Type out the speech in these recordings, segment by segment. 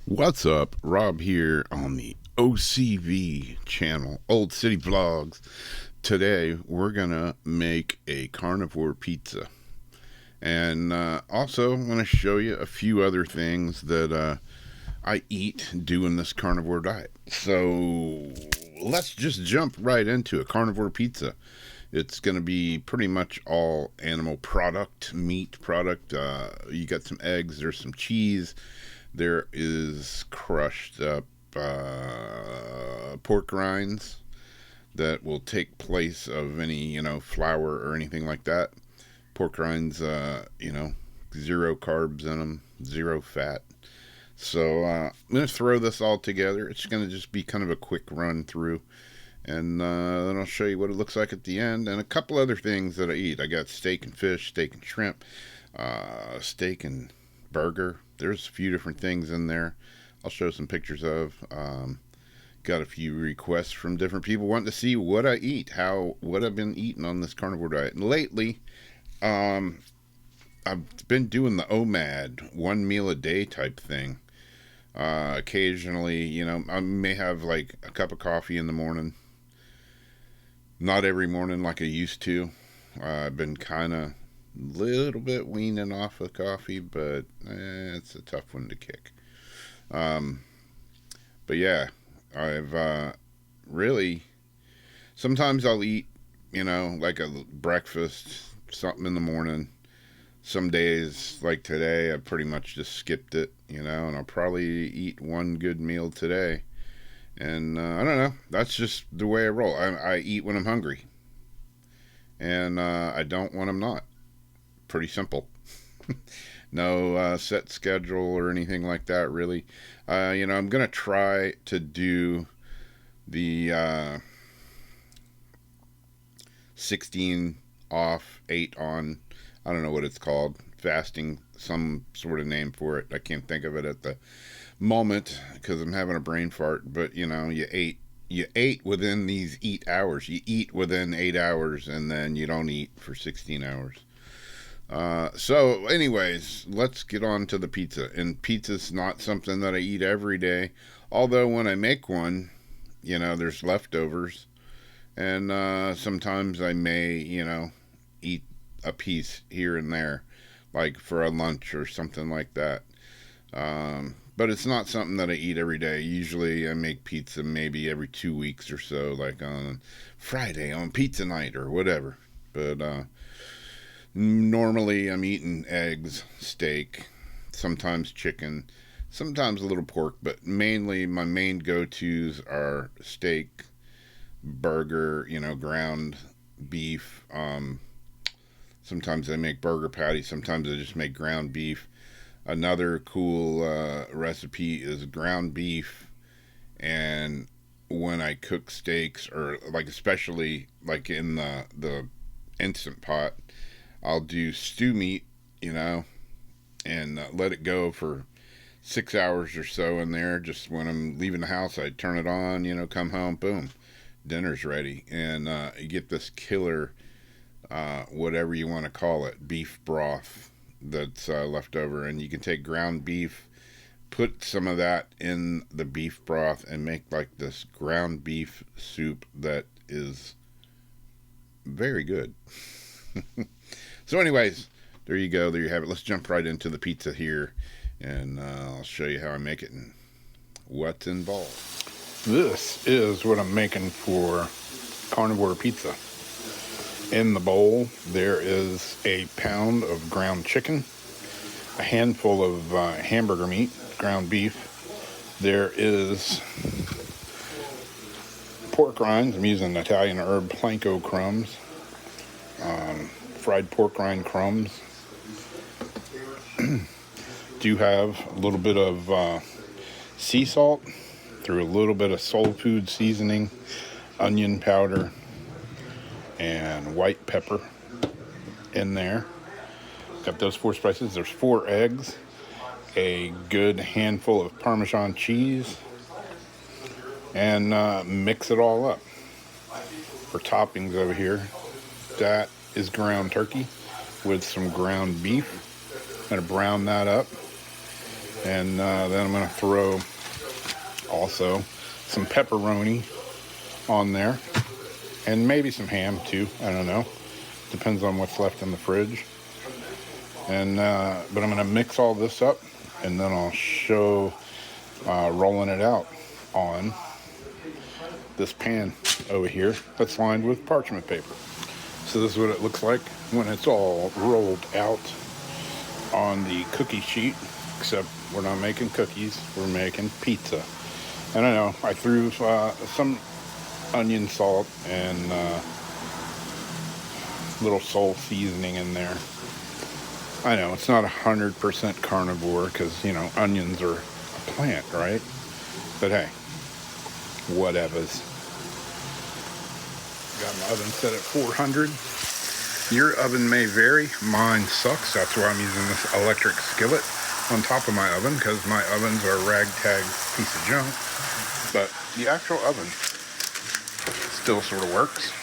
What's up? Rob here on the OCV channel, Old City Vlogs. Today we're gonna make a carnivore pizza, and also I'm gonna show you a few other things that I eat doing this carnivore diet. So let's just jump right into a carnivore pizza. It's going to be pretty much all animal product, meat product. You got some eggs, there's some cheese, there is crushed up pork rinds that will take place of any, flour or anything like that. Pork rinds, zero carbs in them, zero fat. So I'm going to throw this all together. It's going to just be kind of a quick run through. And then I'll show you what it looks like at the end. And a couple other things that I eat. I got steak and fish, steak and shrimp, steak and burger. There's a few different things in there. I'll show some pictures of. Got a few requests from different people wanting to see what I eat, what I've been eating on this carnivore diet. And lately, I've been doing the OMAD, one meal a day type thing. Occasionally, I may have like a cup of coffee in the morning. Not every morning like I used to. I've been kind of little bit weaning off of coffee, but it's a tough one to kick. But yeah, I've really, sometimes I'll eat, like a breakfast, something in the morning. Some days, like today, I pretty much just skipped it, and I'll probably eat one good meal today. And I don't know, that's just the way I roll. I eat when I'm hungry, and I don't when I'm not. Pretty simple. No set schedule or anything like that, really. I'm going to try to do the 16 off, 8 on. I don't know what it's called. Fasting, some sort of name for it. I can't think of it at the moment because I'm having a brain fart. But you ate within these eat hours. You eat within 8 hours, and then you don't eat for 16 hours. So anyways, let's get on to the pizza. And pizza's not something that I eat every day. Although when I make one, there's leftovers. And sometimes I may, eat a piece here and there, like for a lunch or something like that. But it's not something that I eat every day. Usually I make pizza maybe every 2 weeks or so, like on Friday on pizza night or whatever. But normally I'm eating eggs, steak, sometimes chicken, sometimes a little pork, but mainly my main go-tos are steak, burger, ground beef. Sometimes I make burger patties. Sometimes I just make ground beef. Another cool recipe is ground beef, and when I cook steaks, or like especially like in the instant pot, I'll do stew meat, and let it go for 6 hours or so in there. Just when I'm leaving the house, I turn it on, come home, boom, dinner's ready. And you get this killer, whatever you want to call it, beef broth that's left over. And you can take ground beef, put some of that in the beef broth, and make like this ground beef soup that is very good. So anyways, there you go. There you have it. Let's jump right into the pizza here, and I'll show you how I make it and what's involved. This is what I'm making for carnivore pizza. In the bowl, there is a pound of ground chicken, a handful of hamburger meat, ground beef. There is pork rinds. I'm using Italian herb planko crumbs. Fried pork rind crumbs. Do have a little bit of sea salt, through a little bit of soul food seasoning, onion powder, and white pepper in there. Got those 4 spices. There's 4 eggs, a good handful of Parmesan cheese, and mix it all up. For toppings over here, that is ground turkey with some ground beef. I'm going to brown that up. And then I'm going to throw also some pepperoni on there. And maybe some ham too. I don't know. Depends on what's left in the fridge. And but I'm going to mix all this up. And then I'll show rolling it out on this pan over here that's lined with parchment paper. So this is what it looks like when it's all rolled out on the cookie sheet, except we're not making cookies, we're making pizza. And I know I threw some onion, salt, and little soul seasoning in there. I know it's not 100% carnivore because, you know, onions are a plant, right? But hey, whatevers. Got my oven set at 400. Your oven may vary. Mine sucks. That's why I'm using this electric skillet on top of my oven, because my ovens are a ragtag piece of junk. But the actual oven still sort of works.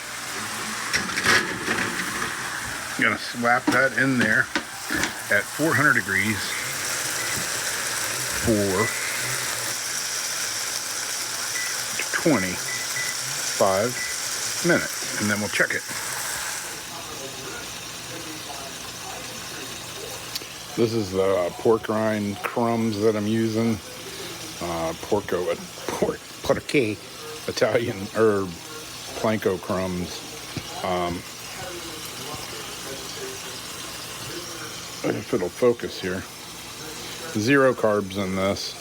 I'm going to slap that in there at 400 degrees for 25 minutes, and then we'll check it. This is the pork rind crumbs that I'm using. Pork Italian herb planko crumbs. If it'll focus here. 0 carbs in this.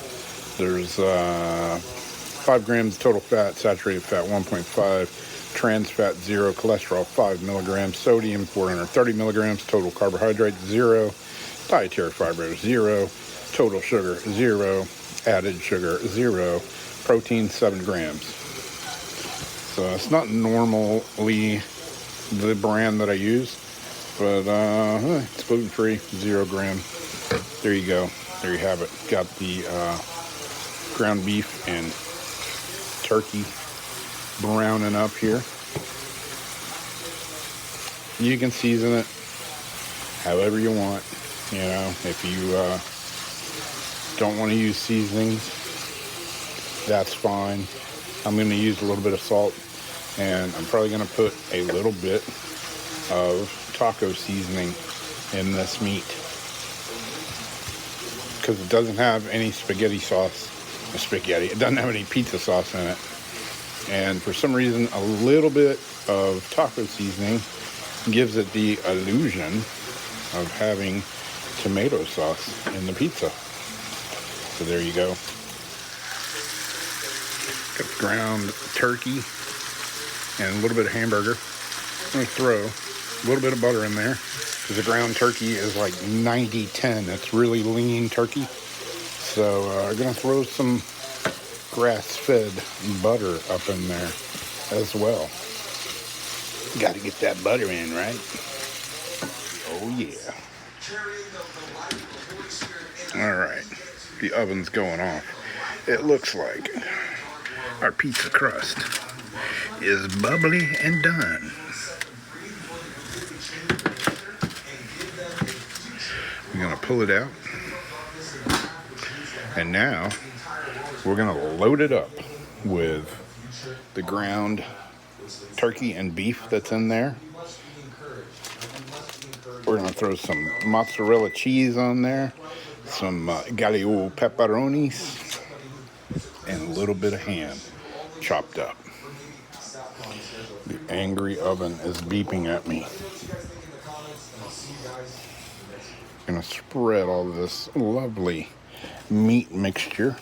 There's 5 grams total fat, saturated fat 1.5, trans fat 0, cholesterol 5 milligrams, sodium 430 milligrams, total carbohydrates 0, dietary fiber 0, total sugar 0, added sugar 0, protein 7 grams. So it's not normally the brand that I use, but it's gluten-free, 0 gram. There you go. There you have it. Got the ground beef and turkey browning up here. You can season it however you want. You know, if you don't want to use seasonings, that's fine. I'm going to use a little bit of salt, and I'm probably going to put a little bit of taco seasoning in this meat, because it doesn't have any spaghetti sauce. It doesn't have any pizza sauce in it. And for some reason, a little bit of taco seasoning gives it the illusion of having tomato sauce in the pizza. So there you go. Got the ground turkey and a little bit of hamburger. I'm going to throw a little bit of butter in there, because the ground turkey is like 90-10. It's really lean turkey. So I'm going to throw some grass-fed butter up in there as well. Got to get that butter in, right? Oh, yeah. All right. The oven's going off. It looks like our pizza crust is bubbly and done. I'm going to pull it out. And now we're going to load it up with the ground turkey and beef that's in there. We're going to throw some mozzarella cheese on there, some gallo pepperonis, and a little bit of ham chopped up. The angry oven is beeping at me. I'm going to spread all this lovely meat mixture.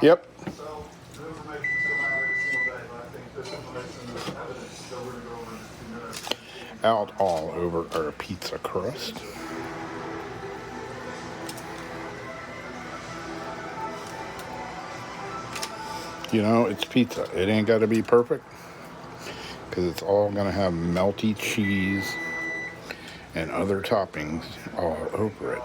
Yep. Out all over our pizza crust. You know, it's pizza. It ain't got to be perfect, because it's all going to have melty cheese and other toppings all over it.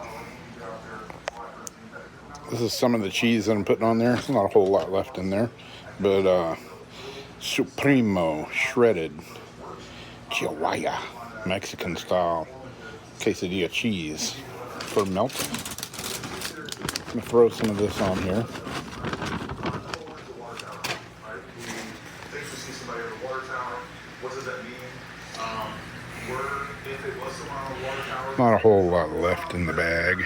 This is some of the cheese that I'm putting on there. There's not a whole lot left in there, but Supremo shredded Chihuahua Mexican style quesadilla cheese for melting. I'm gonna throw some of this on here. Not a whole lot left in the bag.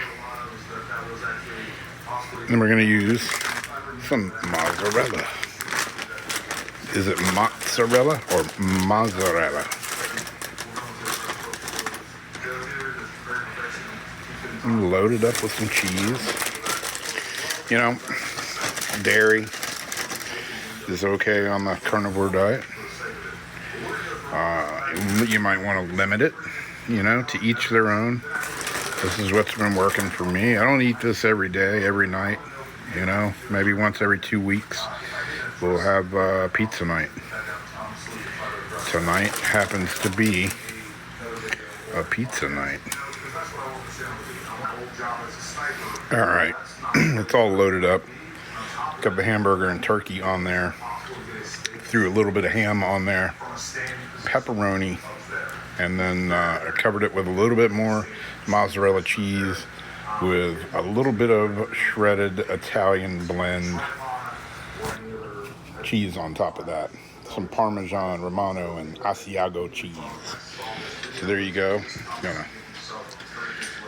Then we're gonna use some mozzarella. Is it mozzarella or mozzarella? I'm loaded up with some cheese. You know, dairy is okay on the carnivore diet. You might want to limit it, you know, to each their own. This is what's been working for me. I don't eat this every day, every night, you know, maybe once every 2 weeks. We'll have pizza night. Tonight happens to be a pizza night. All right, it's all loaded up. Got the hamburger and turkey on there. Threw a little bit of ham on there, pepperoni, and then I covered it with a little bit more mozzarella cheese with a little bit of shredded Italian blend cheese on top of that. Some Parmesan, Romano, and Asiago cheese. So there you go.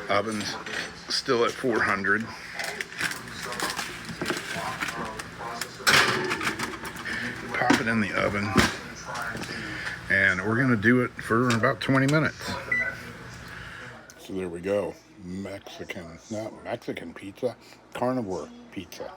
Oven's still at 400. Pop it in the oven, and we're gonna do it for about 20 minutes. So there we go. Not Mexican pizza, carnivore pizza.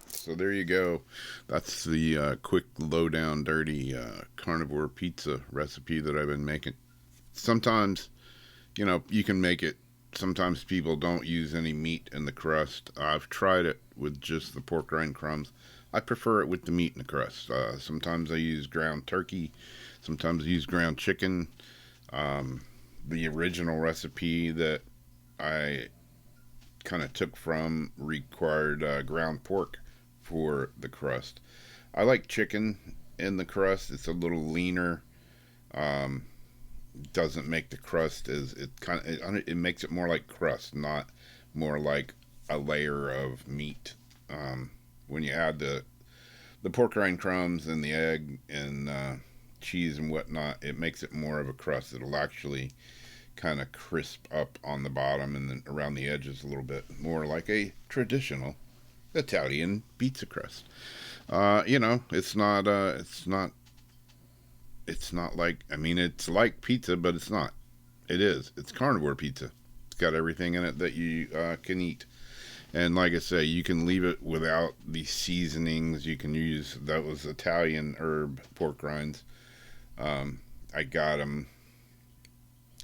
So there you go. That's the quick, low down, dirty carnivore pizza recipe that I've been making. Sometimes, you know, you can make it. Sometimes people don't use any meat in the crust. I've tried it with just the pork rind crumbs. I prefer it with the meat in the crust. Sometimes I use ground turkey. Sometimes I use ground chicken. The original recipe that I kind of took from required ground pork for the crust. I like chicken in the crust. It's a little leaner. Doesn't make the crust as it makes it more like crust, not more like a layer of meat. When you add the pork rind crumbs and the egg and cheese and whatnot, it makes it more of a crust. It'll actually kind of crisp up on the bottom and then around the edges a little bit more like a traditional Italian pizza crust. You know, it's not like, I mean, it's like pizza, but it's not. It is. It's carnivore pizza. It's got everything in it that you can eat. And like I say, you can leave it without the seasonings. You can use those Italian herb pork rinds. I got them.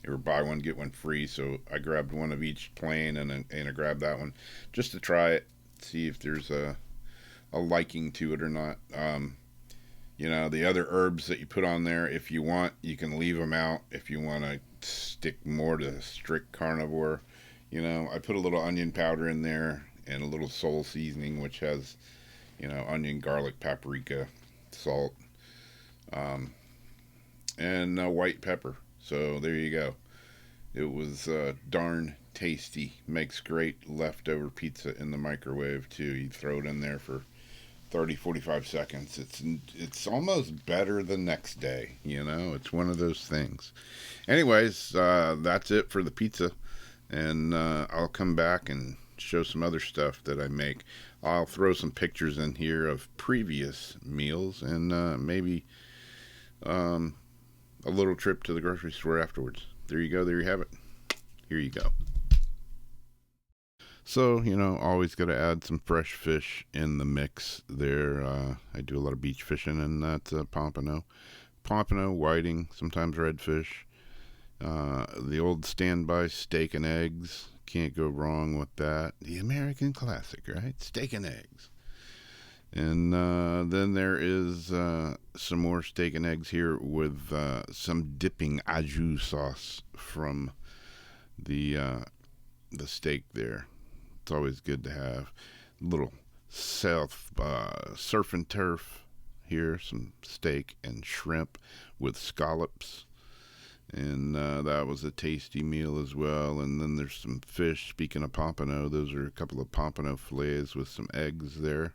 They were buy one, get one free. So I grabbed one of each plain and I grabbed that one just to try it, see if there's a liking to it or not. You know, the other herbs that you put on there, if you want, you can leave them out. If you want to stick more to strict carnivore, you know, I put a little onion powder in there and a little soul seasoning, which has, you know, onion, garlic, paprika, salt, and white pepper. So there you go. It was darn tasty. Makes great leftover pizza in the microwave too. You throw it in there for 30-45 seconds. It's almost better the next day, you know. It's one of those things. Anyways, that's it for the pizza, and I'll come back and show some other stuff that I make. I'll throw some pictures in here of previous meals and maybe a little trip to the grocery store afterwards. There you go. There you have it. Here you go. So, you know, always got to add some fresh fish in the mix there. I do a lot of beach fishing, and that's pompano. Pompano, whiting, sometimes redfish. The old standby steak and eggs. Can't go wrong with that. The American classic, right? Steak and eggs. And then there is some more steak and eggs here with some dipping au jus sauce from the steak there. It's always good to have a little surf and turf here, some steak and shrimp with scallops. And that was a tasty meal as well. And then there's some fish. Speaking of pompano, those are a couple of pompano fillets with some eggs there.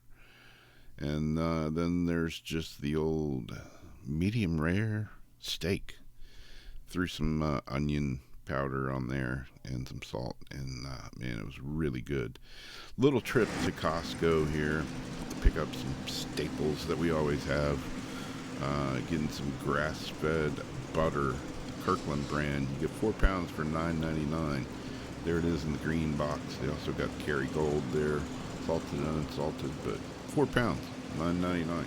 And then there's just the old medium rare steak. Threw some onion powder on there and some salt, and man, it was really good. Little trip to Costco here to pick up some staples that we always have. Getting some grass-fed butter, Kirkland brand. You get 4 pounds for $9.99. There it is in the green box. They also got Kerrygold there, salted and unsalted, but 4 pounds, $9.99.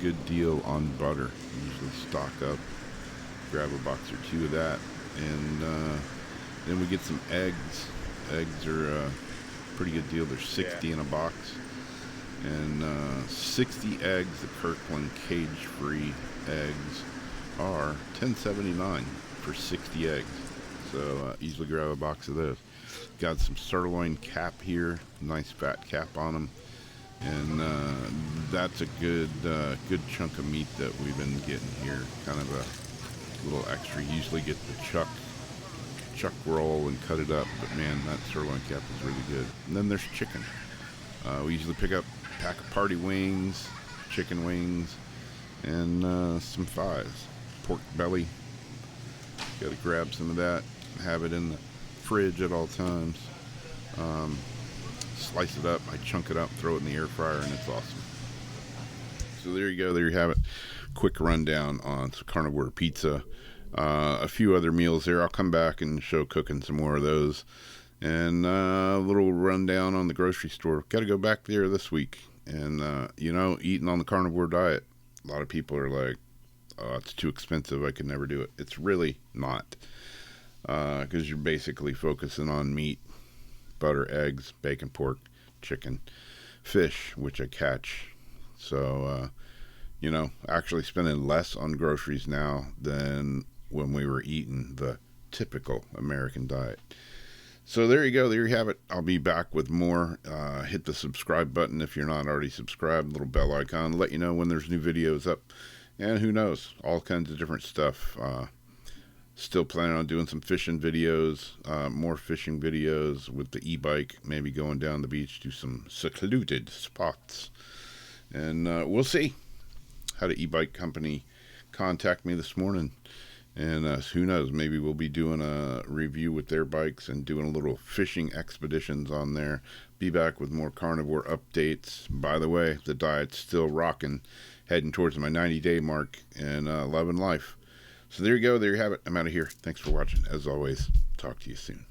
Good deal on butter. Usually stock up, grab a box or two of that, and then we get some eggs. Eggs are a pretty good deal. They're 60 in a box, and 60 eggs. The Kirkland cage-free eggs are $10.79 for 60 eggs. So easily grab a box of those. Got some sirloin cap here, nice fat cap on them, and that's a good chunk of meat that we've been getting here. Kind of a little extra. Usually get the chuck roll and cut it up, but man, that sirloin cap is really good. And then there's chicken. We usually pick up a pack of party wings, chicken wings, and some thighs. Pork belly. Got to grab some of that. Have it in the fridge at all times. Slice it up. I chunk it up, throw it in the air fryer, and it's awesome. So there you go. There you have it. Quick rundown on Carnivore Pizza. A few other meals there. I'll come back and show cooking some more of those. And a little rundown on the grocery store. Got to go back there this week. And, eating on the carnivore diet. A lot of people are like, oh, it's too expensive. I could never do it. It's really not. Because you're basically focusing on meat, butter, eggs, bacon, pork, chicken, fish, which I catch. So, actually spending less on groceries now than when we were eating the typical American diet. So there you go. There you have it. I'll be back with more. Hit the subscribe button if you're not already subscribed. Little bell icon. Let you know when there's new videos up. And who knows? All kinds of different stuff. Still planning on doing some fishing videos. More fishing videos with the e-bike. Maybe going down the beach to some secluded spots. And we'll see. Had an e-bike company contact me this morning. And who knows, maybe we'll be doing a review with their bikes and doing a little fishing expeditions on there. Be back with more carnivore updates. By the way, the diet's still rocking, heading towards my 90-day mark, and loving life. So there you go. There you have it. I'm out of here. Thanks for watching. As always, talk to you soon.